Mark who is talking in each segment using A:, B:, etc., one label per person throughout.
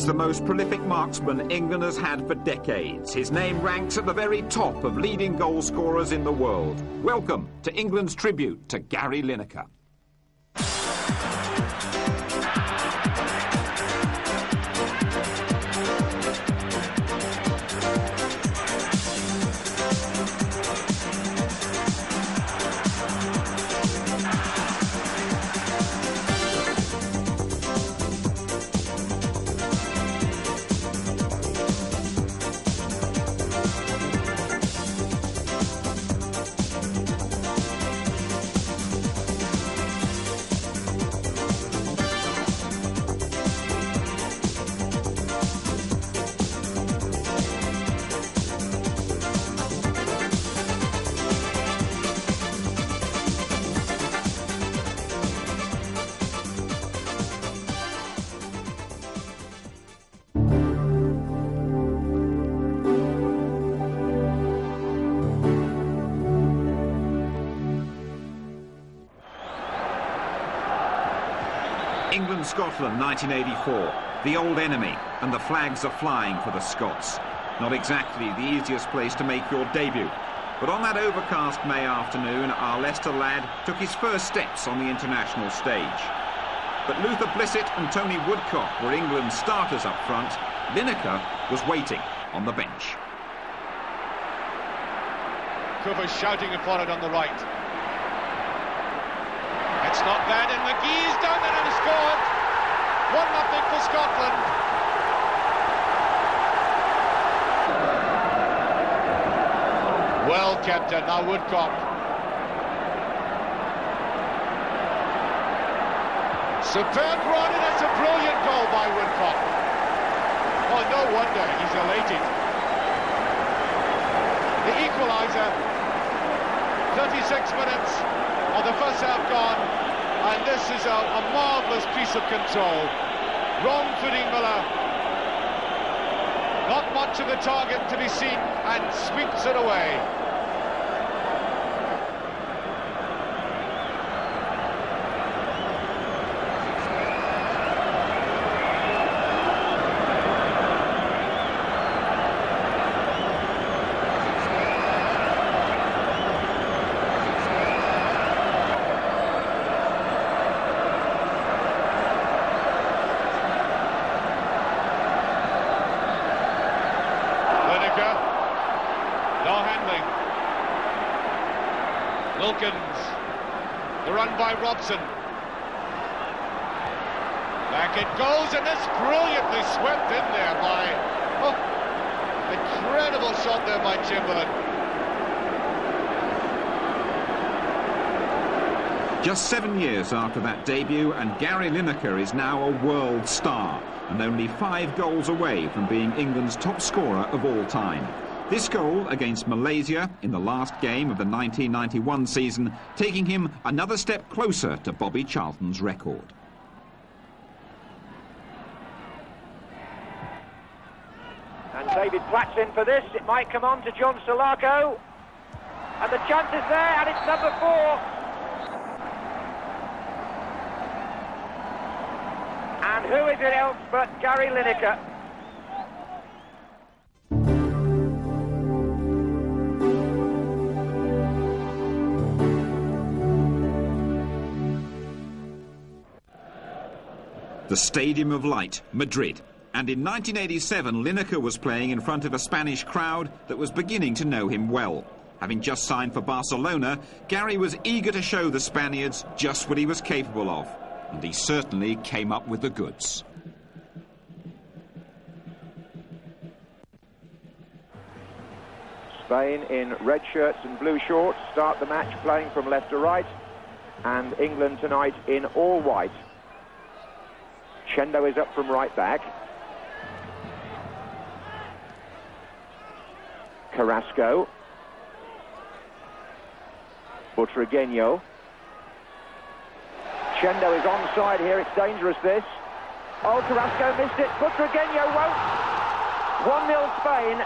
A: He's the most prolific marksman England has had for decades. His name ranks at the very top of leading goal scorers in the world. Welcome to England's tribute to Gary Lineker. England-Scotland 1984, the old enemy, and the flags are flying for the Scots. Not exactly the easiest place to make your debut, but on that overcast May afternoon, our Leicester lad took his first steps on the international stage. But Luther Blissett and Tony Woodcock were England's starters up front. Lineker was waiting on the bench.
B: Cooper's shouting upon it on the right. It's not bad, and McGee's done it and scored. 1-0 for Scotland. Well kept it, now Woodcock. Superb run, and it's a brilliant goal by Woodcock. Oh, no wonder he's elated. The equaliser, 36 minutes of the first half gone, and this is a marvellous piece of control. Wrong footing Miller, not much of the target to be seen, and sweeps it away. The run by Robson. Back it goes, and it's brilliantly swept in there by... Oh, incredible shot there by Chamberlain.
A: Just 7 years after that debut, and Gary Lineker is now a world star, and only 5 goals away from being England's top scorer of all time. This goal against Malaysia in the last game of the 1991 season, taking him another step closer to Bobby Charlton's record.
C: And David Platt's in for this. It might come on to John Salako. And the chance is there, and it's number 4. And who is it else but Gary Lineker?
A: The Stadium of Light, Madrid. And in 1987, Lineker was playing in front of a Spanish crowd that was beginning to know him well. Having just signed for Barcelona, Gary was eager to show the Spaniards just what he was capable of. And he certainly came up with the goods.
C: Spain in red shirts and blue shorts start the match playing from left to right. And England tonight in all white. Chendo is up from right back. Carrasco. Butragueño. Chendo is onside here, it's dangerous this. Oh, Carrasco missed it, Butragueño won't. 1-0 Spain,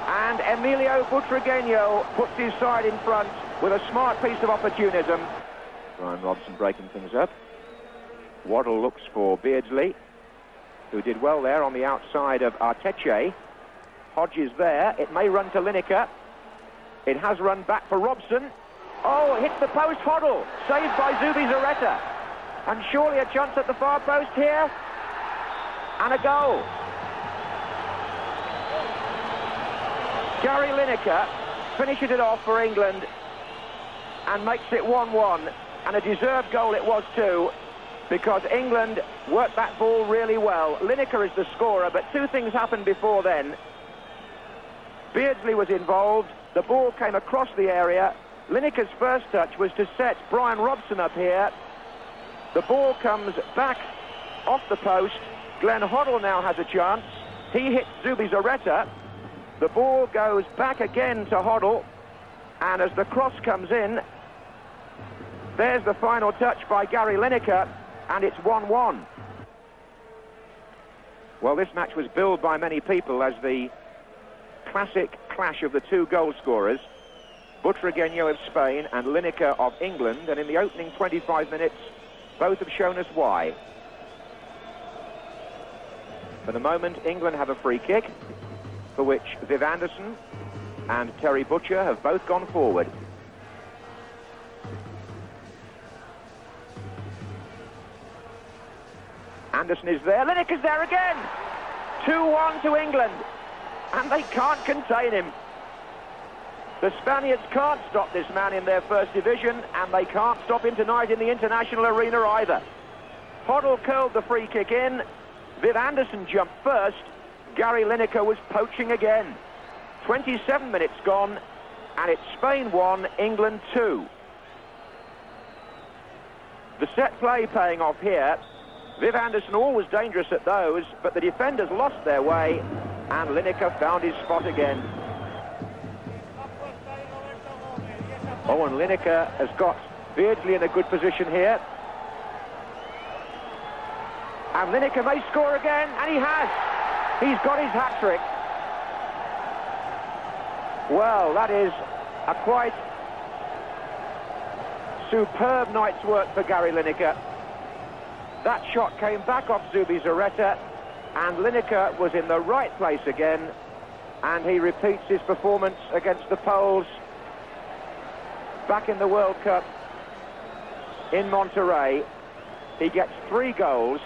C: and Emilio Butragueño puts his side in front with a smart piece of opportunism. Brian Robson breaking things up. Waddle looks for Beardsley. who did well there on the outside of Arteche. Hodges there. It may run to Lineker. It has run back for Robson. Oh, hits the post, Hoddle. Saved by Zubizarreta. And surely a chance at the far post here. And a goal. Gary Lineker finishes it off for England and makes it 1-1. And a deserved goal it was too, because England worked that ball really well. Lineker is the scorer, but two things happened before then. Beardsley was involved. The ball came across the area. Lineker's first touch was to set Brian Robson up here. The ball comes back off the post. Glenn Hoddle now has a chance. He hits Zubizarreta. The ball goes back again to Hoddle. And as the cross comes in, there's the final touch by Gary Lineker, and it's 1-1. Well, this match was billed by many people as the classic clash of the two goal scorers, Butragueño of Spain and Lineker of England, and in the opening 25 minutes, both have shown us why. For the moment, England have a free kick, for which Viv Anderson and Terry Butcher have both gone forward. Anderson is there, Lineker's there again! 2-1 to England, and they can't contain him. The Spaniards can't stop this man in their first division, and they can't stop him tonight in the international arena either. Hoddle curled the free kick in, Viv Anderson jumped first, Gary Lineker was poaching again. 27 minutes gone, and it's Spain 1, England 2. The set play paying off here. Viv Anderson always dangerous at those, but the defenders lost their way, and Lineker found his spot again. Oh, and Lineker has got Beardsley in a good position here. And Lineker may score again, and he has. He's got his hat-trick. Well, that is a quite superb night's work for Gary Lineker. That shot came back off Zubizarreta, and Lineker was in the right place again, and he repeats his performance against the Poles back in the World Cup in Monterrey. He gets 3 goals,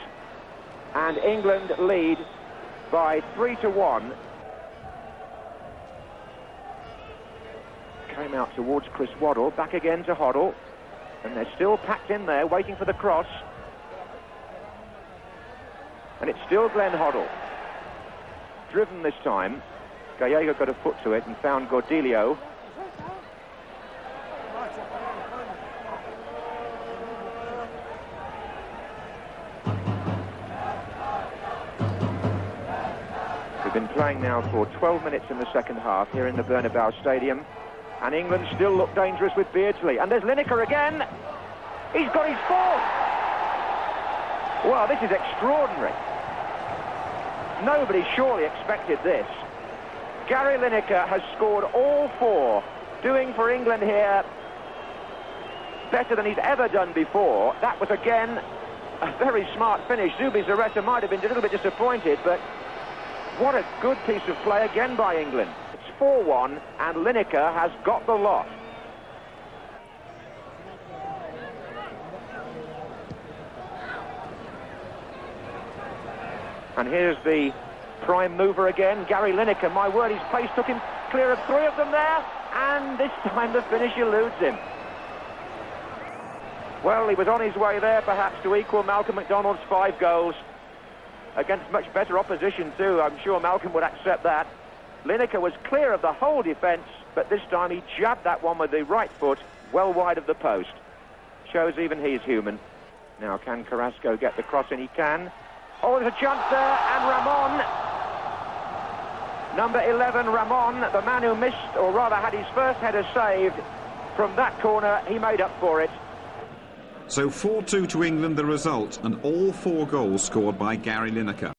C: and England lead by 3-1. Came out towards Chris Waddle, back again to Hoddle, and they're still packed in there waiting for the cross. And it's still Glenn Hoddle. Driven this time. Gallego got a foot to it and found Gordilio. We've been playing now for 12 minutes in the second half here in the Bernabeu Stadium. And England still look dangerous with Beardsley. And there's Lineker again. He's got his fourth. Well, this is extraordinary. Nobody surely expected this. Gary Lineker has scored all 4, doing for England here better than he's ever done before. That was, again, a very smart finish. Zubizarreta might have been a little bit disappointed, but what a good piece of play again by England. It's 4-1, and Lineker has got the lot. And here's the prime mover again, Gary Lineker. My word, his pace took him clear of 3 of them there, and this time the finish eludes him. Well, he was on his way there, perhaps, to equal Malcolm McDonald's 5 goals. Against much better opposition, too. I'm sure Malcolm would accept that. Lineker was clear of the whole defence, but this time he jabbed that one with the right foot, well wide of the post. Shows even he's human. Now, can Carrasco get the cross in? He can. Oh, there's a chance there, and Ramon, number 11, Ramon, the man who missed, or rather had his first header saved from that corner, he made up for it.
A: So 4-2 to England the result, and all 4 goals scored by Gary Lineker.